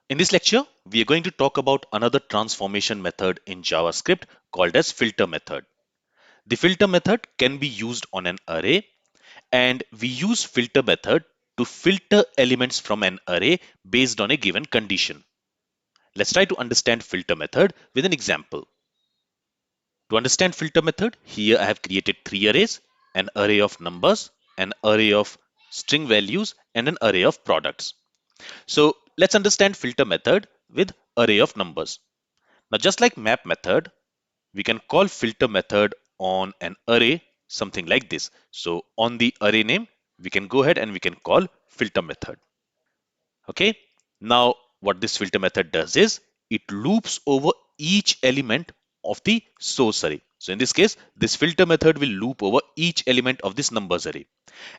In this lecture, we are going to talk about another transformation method in JavaScript called as filter method. The filter method can be used on an array, and we use filter method to filter elements from an array based on a given condition. Let's try to understand filter method with an example. To understand filter method, here I have created three arrays: an array of numbers, an array of string values, and an array of products. So let's understand filter method with array of numbers. Now, just like map method, we can call filter method on an array something like this. So on the array name, we can go ahead and we can call filter method. Okay. Now, what this filter method does is it loops over each element of the source array. So in this case, this filter method will loop over each element of this numbers array.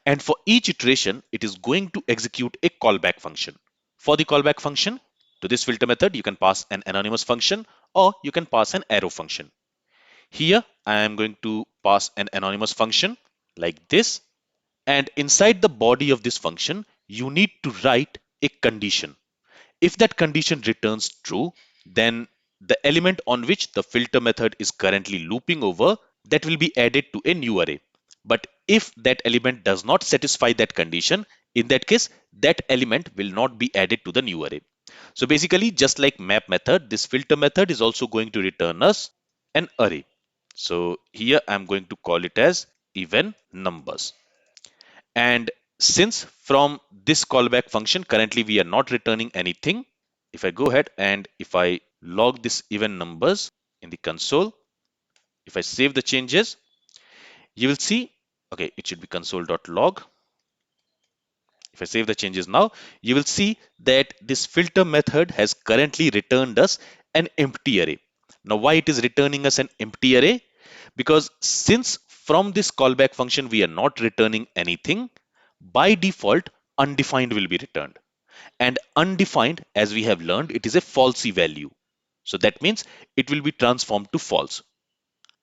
And for each iteration, it is going to execute a callback function. For the callback function, to this filter method, you can pass an anonymous function or you can pass an arrow function. Here, I am going to pass an anonymous function like this. And inside the body of this function, you need to write a condition. If that condition returns true, then the element on which the filter method is currently looping over, that will be added to a new array. But if that element does not satisfy that condition, in that case, that element will not be added to the new array. So basically, just like map method, this filter method is also going to return us an array. So here I'm going to call it as even numbers. And since from this callback function, currently we are not returning anything, if I go ahead and if I log this even numbers in the console, if I save the changes, you will see, okay, it should be console.log. If I save the changes now, you will see that this filter method has currently returned us an empty array. Now, why it is returning us an empty array? Because since from this callback function we are not returning anything, by default, undefined will be returned. And undefined, as we have learned, it is a falsy value. So that means it will be transformed to false.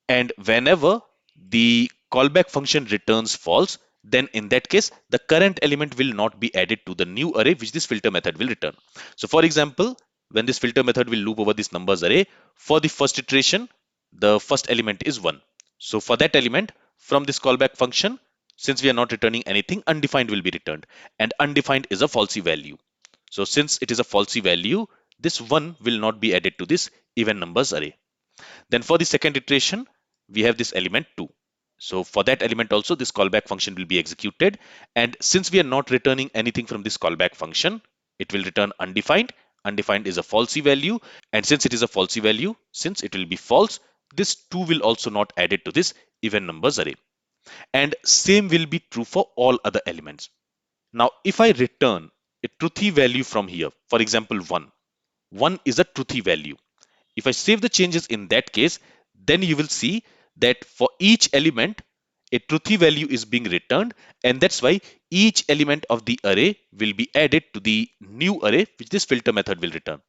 And whenever the callback function returns false, then in that case, the current element will not be added to the new array which this filter method will return. So for example, when this filter method will loop over this numbers array, for the first iteration, the first element is 1. So for that element, from this callback function, since we are not returning anything, undefined will be returned. And undefined is a falsy value. So since it is a falsy value, this 1 will not be added to this even numbers array. Then for the second iteration, we have this element 2. So for that element also, this callback function will be executed. And since we are not returning anything from this callback function, it will return undefined. Undefined is a falsy value. And since it is a falsy value, since it will be false, this 2 will also not added to this even numbers array. And same will be true for all other elements. Now, if I return a truthy value from here, for example, 1 is a truthy value. If I save the changes in that case, then you will see that for each element, a truthy value is being returned, and that's why each element of the array will be added to the new array which this filter method will return.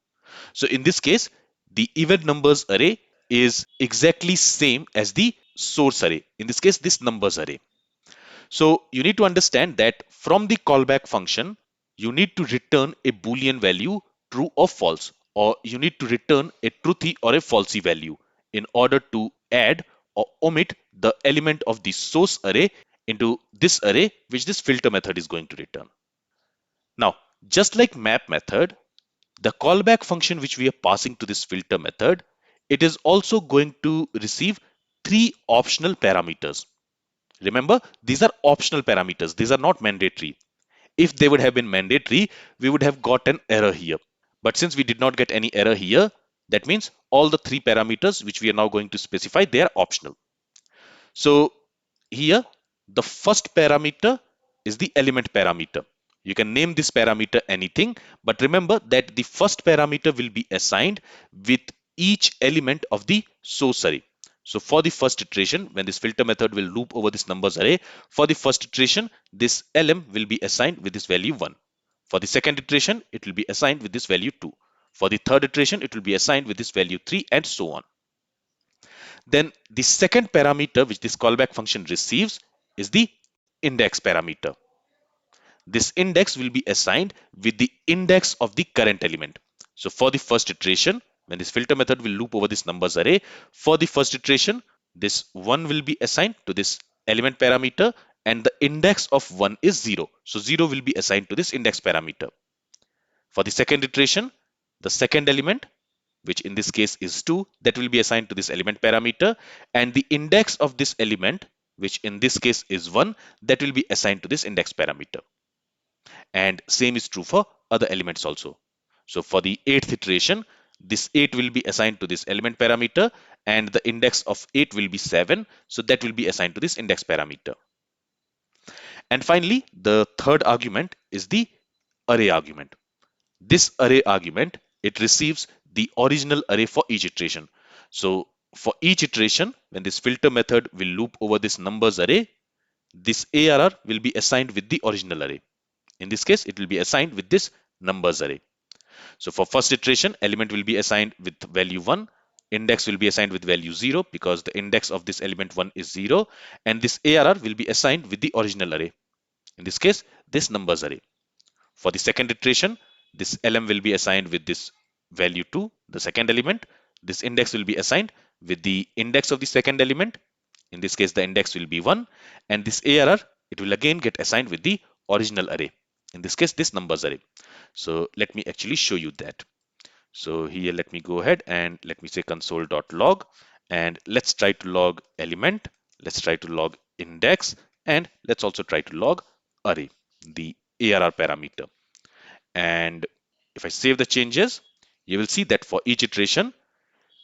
So in this case, the even numbers array is exactly same as the source array. In this case, this numbers array. So you need to understand that from the callback function, you need to return a Boolean value true or false, or you need to return a truthy or a falsy value in order to add or omit the element of the source array into this array which this filter method is going to return. Now, just like map method, the callback function which we are passing to this filter method, it is also going to receive three optional parameters. Remember, these are optional parameters. These are not mandatory. If they would have been mandatory, we would have got an error here. But since we did not get any error here, that means all the three parameters which we are now going to specify, they are optional. So here, the first parameter is the element parameter. You can name this parameter anything, but remember that the first parameter will be assigned with each element of the source array. So for the first iteration, when this filter method will loop over this numbers array, for the first iteration, this lm will be assigned with this value 1. For the second iteration, it will be assigned with this value 2. For the third iteration, it will be assigned with this value 3 and so on. Then the second parameter which this callback function receives is the index parameter. This index will be assigned with the index of the current element. So for the first iteration, when this filter method will loop over this numbers array, for the first iteration, this 1 will be assigned to this element parameter and the index of 1 is 0. So 0 will be assigned to this index parameter. For the second iteration, the second element, which in this case is 2, that will be assigned to this element parameter, and the index of this element, which in this case is 1, that will be assigned to this index parameter. And same is true for other elements also. So for the 8th iteration, this 8 will be assigned to this element parameter and the index of 8 will be 7. So that will be assigned to this index parameter. And finally, the third argument is the array argument. This array argument, it receives the original array for each iteration. So for each iteration, when this filter method will loop over this numbers array, this ARR will be assigned with the original array. In this case, it will be assigned with this numbers array. So for first iteration, element will be assigned with value 1, index will be assigned with value 0 because the index of this element 1 is 0, and this ARR will be assigned with the original array. In this case, this numbers array. For the second iteration, this lm will be assigned with this value 2, the second element. This index will be assigned with the index of the second element. In this case, the index will be 1, and this ARR, it will again get assigned with the original array. In this case, this numbers array. So let me actually show you that. So here, let me go ahead and let me say console.log, and let's try to log element. Let's try to log index, and let's also try to log array, the ARR parameter. And if I save the changes, you will see that for each iteration,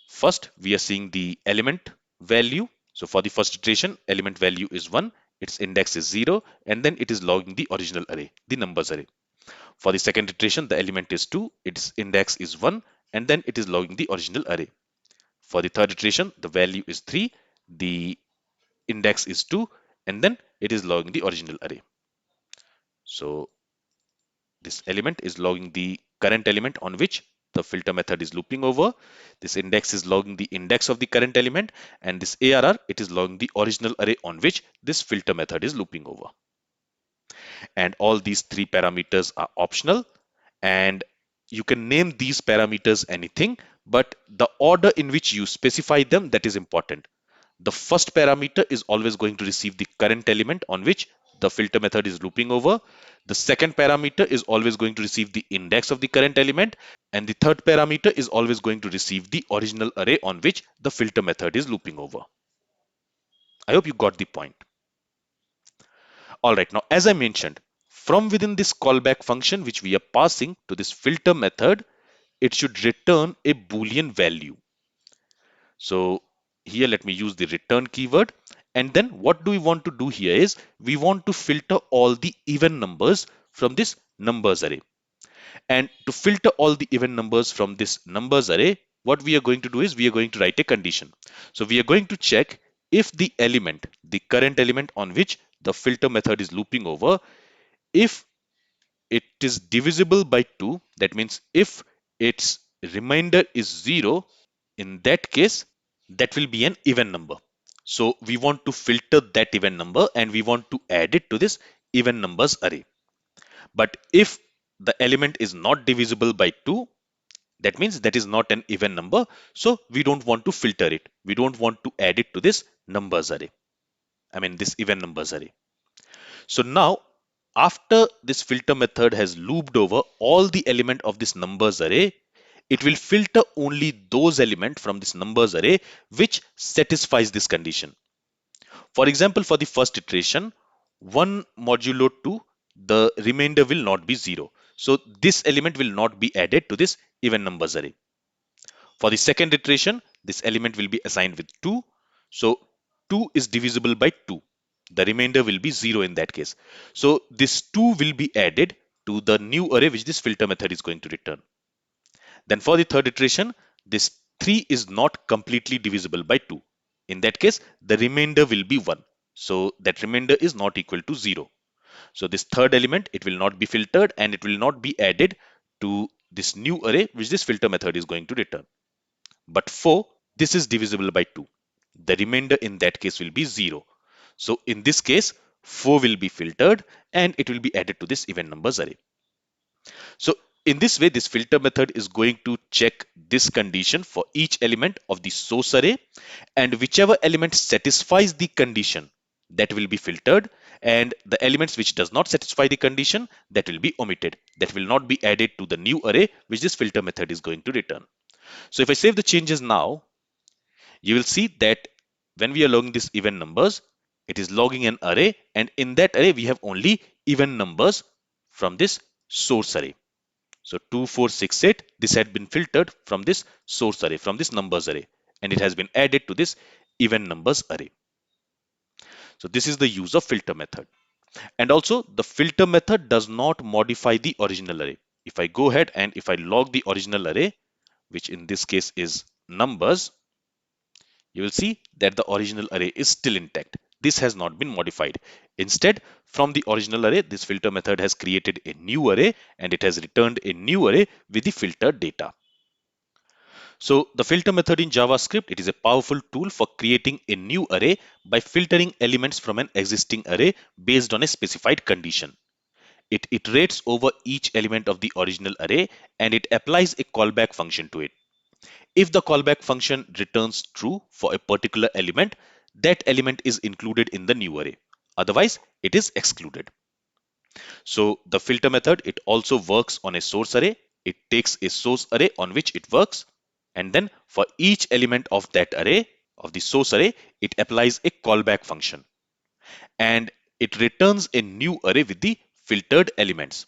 first we are seeing the element value. So for the first iteration, element value is 1, its index is 0, and then it is logging the original array, the numbers array. For the second iteration, the element is 2, its index is 1, and then it is logging the original array. For the third iteration, the value is 3, the index is 2, and then it is logging the original array. So this element is logging the current element on which the filter method is looping over. This index is logging the index of the current element, and this ARR, it is logging the original array on which this filter method is looping over. And all these three parameters are optional, and you can name these parameters anything, but the order in which you specify them, that is important. The first parameter is always going to receive the current element on which the filter method is looping over. The second parameter is always going to receive the index of the current element, and the third parameter is always going to receive the original array on which the filter method is looping over. I hope you got the point. All right, now as I mentioned, from within this callback function which we are passing to this filter method, it should return a Boolean value. So here let me use the return keyword, and then what do we want to do here is we want to filter all the even numbers from this numbers array. And to filter all the even numbers from this numbers array, what we are going to do is we are going to write a condition. So we are going to check if the element, the current element on which the filter method is looping over, if it is divisible by 2, that means if its remainder is 0, in that case, that will be an even number. So we want to filter that even number and we want to add it to this even numbers array. But if the element is not divisible by 2, that means that is not an even number. So we don't want to filter it. We don't want to add it to this numbers array. I mean this even numbers array. So now after this filter method has looped over all the element of this numbers array, it will filter only those elements from this numbers array which satisfies this condition. For example, for the first iteration, 1 modulo 2, the remainder will not be 0. So this element will not be added to this even numbers array. For the second iteration, this element will be assigned with 2. So 2 is divisible by 2. The remainder will be 0 in that case. So this 2 will be added to the new array which this filter method is going to return. Then for the third iteration, this 3 is not completely divisible by 2. In that case, the remainder will be 1. So that remainder is not equal to 0. So this third element, it will not be filtered and it will not be added to this new array which this filter method is going to return. But 4, this is divisible by 2. The remainder in that case will be 0. So in this case, 4 will be filtered and it will be added to this even numbers array. So In this way, this filter method is going to check this condition for each element of the source array, and whichever element satisfies the condition, that will be filtered, and the elements which does not satisfy the condition, that will be omitted, that will not be added to the new array which this filter method is going to return. So if I save the changes now, you will see that when we are logging these even numbers, it is logging an array, and in that array we have only even numbers from this source array. So 2, 4, 6, 8, this had been filtered from this source array, from this numbers array, and it has been added to this even numbers array. So this is the use of filter method. And also the filter method does not modify the original array. If I go ahead and if I log the original array, which in this case is numbers, you will see that the original array is still intact. This has not been modified. Instead, from the original array, this filter method has created a new array, and it has returned a new array with the filtered data. So the filter method in JavaScript, it is a powerful tool for creating a new array by filtering elements from an existing array based on a specified condition. It iterates over each element of the original array, and it applies a callback function to it. If the callback function returns true for a particular element, that element is included in the new array. Otherwise, it is excluded. So the filter method, it also works on a source array. It takes a source array on which it works, and then for each element of that array, of the source array, it applies a callback function, and it returns a new array with the filtered elements.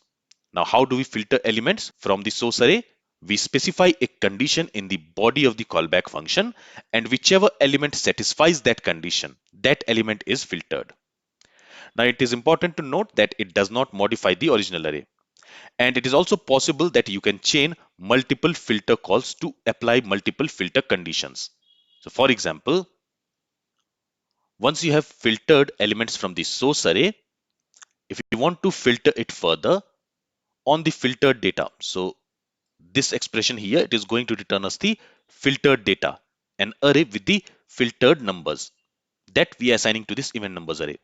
Now, how do we filter elements from the source array? We specify a condition in the body of the callback function, and whichever element satisfies that condition, that element is filtered. Now, it is important to note that it does not modify the original array. And it is also possible that you can chain multiple filter calls to apply multiple filter conditions. So for example, once you have filtered elements from the source array, if you want to filter it further on the filtered data, so this expression here, it is going to return us the filtered data, an array with the filtered numbers that we are assigning to this even numbers array.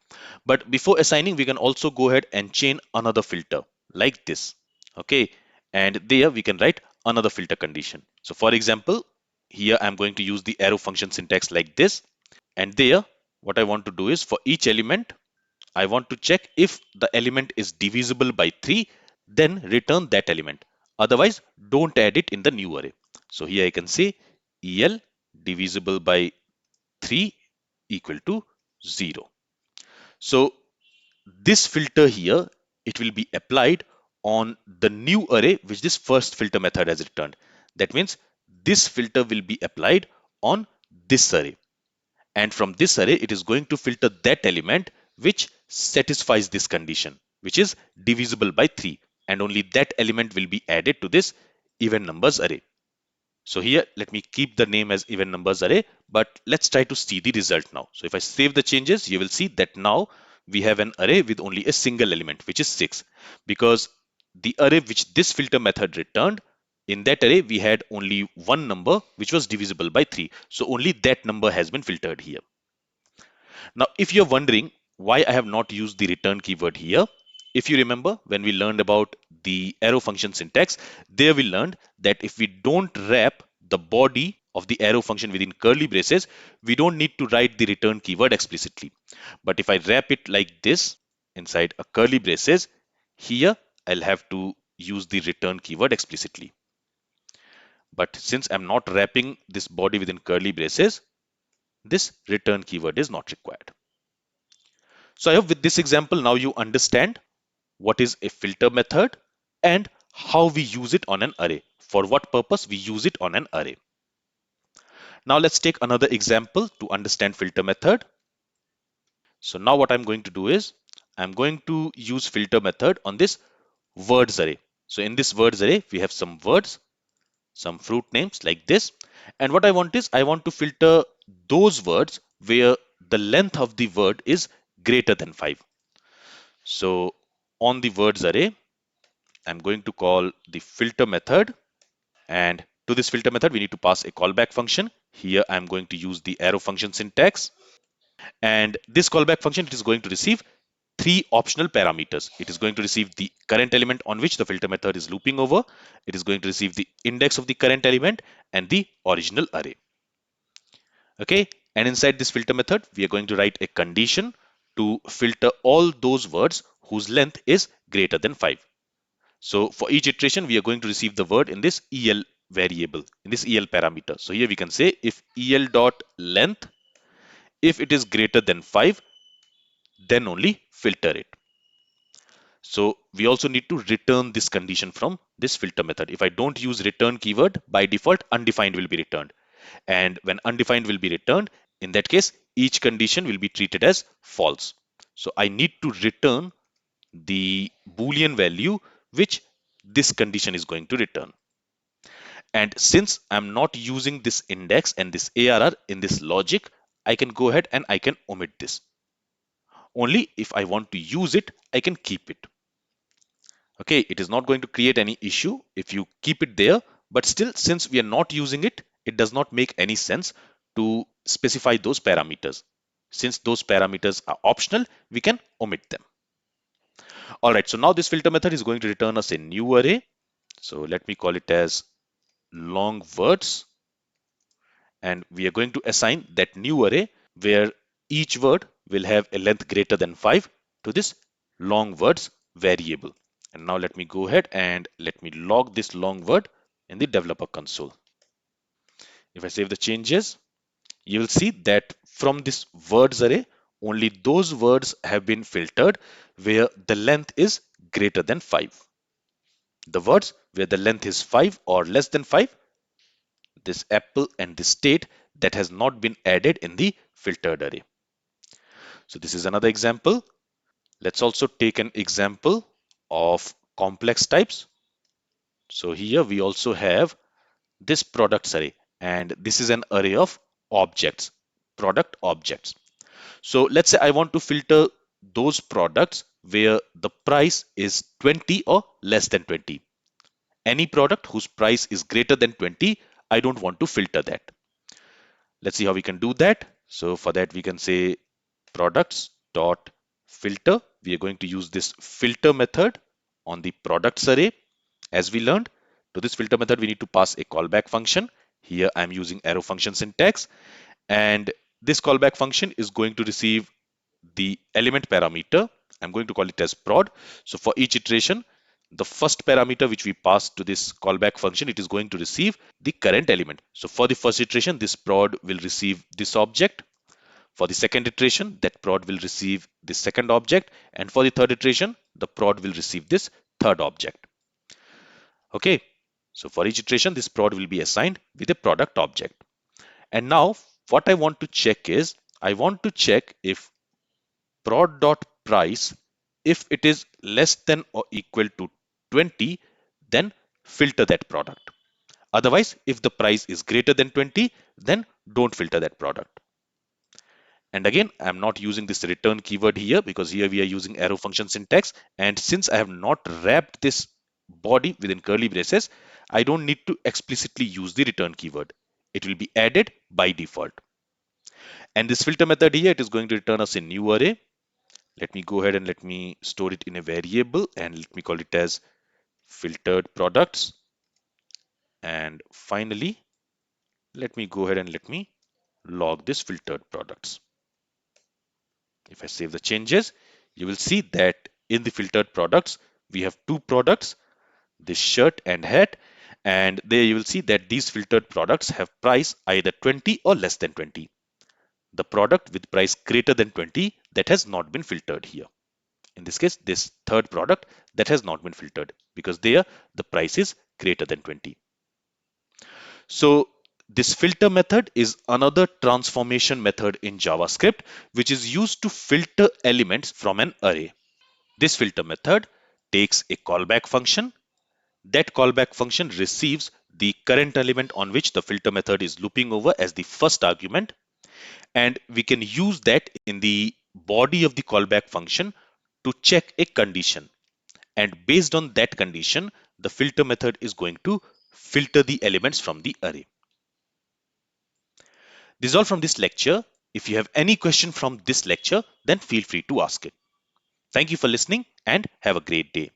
But before assigning, we can also go ahead and chain another filter like this. Okay, and there we can write another filter condition. So for example, here I'm going to use the arrow function syntax like this, and there what I want to do is for each element I want to check if the element is divisible by 3, then return that element. Otherwise, don't add it in the new array. So here I can say EL divisible by 3 equal to 0. So this filter here, it will be applied on the new array which this first filter method has returned. That means this filter will be applied on this array. And from this array, it is going to filter that element which satisfies this condition, which is divisible by 3. And only that element will be added to this even numbers array. So here, let me keep the name as even numbers array, but let's try to see the result now. So if I save the changes, you will see that now we have an array with only a single element, which is 6. Because the array which this filter method returned, in that array, we had only one number which was divisible by 3. So only that number has been filtered here. Now, if you're wondering why I have not used the return keyword here, if you remember when we learned about the arrow function syntax, there we learned that if we don't wrap the body of the arrow function within curly braces, we don't need to write the return keyword explicitly. But if I wrap it like this inside a curly braces, here I'll have to use the return keyword explicitly. But since I'm not wrapping this body within curly braces, this return keyword is not required. So I hope with this example now you understand what is a filter method and how we use it on an array. For what purpose we use it on an array. Now let's take another example to understand filter method. So now what I'm going to do is I'm going to use filter method on this words array. So in this words array we have some words, some fruit names like this. And what I want is I want to filter those words where the length of the word is greater than 5. So on the words array, I'm going to call the filter method, and to this filter method we need to pass a callback function. Here I'm going to use the arrow function syntax, and this callback function, it is going to receive three optional parameters. It is going to receive the current element on which the filter method is looping over. It is going to receive the index of the current element and the original array. Okay, and inside this filter method, we are going to write a condition to filter all those words whose length is greater than 5. So for each iteration, we are going to receive the word in this EL variable, in this EL parameter. So here we can say if EL dot length, if it is greater than 5, then only filter it. So we also need to return this condition from this filter method. If I don't use return keyword, by default, undefined will be returned. And when undefined will be returned, in that case, each condition will be treated as false. So I need to return the Boolean value which this condition is going to return. And since I'm not using this index and this ARR in this logic, I can go ahead and I can omit this. Only if I want to use it, I can keep it. Okay, it is not going to create any issue if you keep it there, but still, since we are not using it, it does not make any sense to specify those parameters. Since those parameters are optional, we can omit them. All right, so now this filter method is going to return us a new array. So let me call it as long words, and we are going to assign that new array where each word will have a length greater than 5 to this long words variable. And now let me go ahead and let me log this long word in the developer console. If I save the changes, you will see that from this words array, only those words have been filtered where the length is greater than 5. The words where the length is 5 or less than 5, this apple and this state, that has not been added in the filtered array. So this is another example. Let's also take an example of complex types. So here we also have this products array, and this is an array of objects, product objects. So let's say I want to filter those products where the price is 20 or less than 20. Any product whose price is greater than 20, I don't want to filter that. Let's see how we can do that. So for that, we can say products dot filter. We are going to use this filter method on the products array. As we learned, to this filter method, we need to pass a callback function. Here I'm using arrow function syntax, and this callback function is going to receive the element parameter. I'm going to call it as prod. So for each iteration, the first parameter which we pass to this callback function, it is going to receive the current element. So for the first iteration, this prod will receive this object. For the second iteration, that prod will receive this second object. And for the third iteration, the prod will receive this third object. Okay. So for each iteration, this prod will be assigned with a product object. And now what I want to check is, I want to check if prod.price, if it is less than or equal to 20, then filter that product. Otherwise, if the price is greater than 20, then don't filter that product. And again, I'm not using this return keyword here because here we are using arrow function syntax. And since I have not wrapped this body within curly braces, I don't need to explicitly use the return keyword. It will be added by default. And this filter method here, it is going to return us a new array. Let me go ahead and let me store it in a variable, and let me call it as filtered products. And finally, let me go ahead and let me log this filtered products. If I save the changes, you will see that in the filtered products, we have two products, this shirt and hat. And there you will see that these filtered products have price either 20 or less than 20. The product with price greater than 20, that has not been filtered here. In this case, this third product, that has not been filtered because there the price is greater than 20. So this filter method is another transformation method in JavaScript, which is used to filter elements from an array. This filter method takes a callback function. That callback function receives the current element on which the filter method is looping over as the first argument, and we can use that in the body of the callback function to check a condition. And based on that condition, the filter method is going to filter the elements from the array. This is all from this lecture. If you have any question from this lecture, then feel free to ask it. Thank you for listening and have a great day.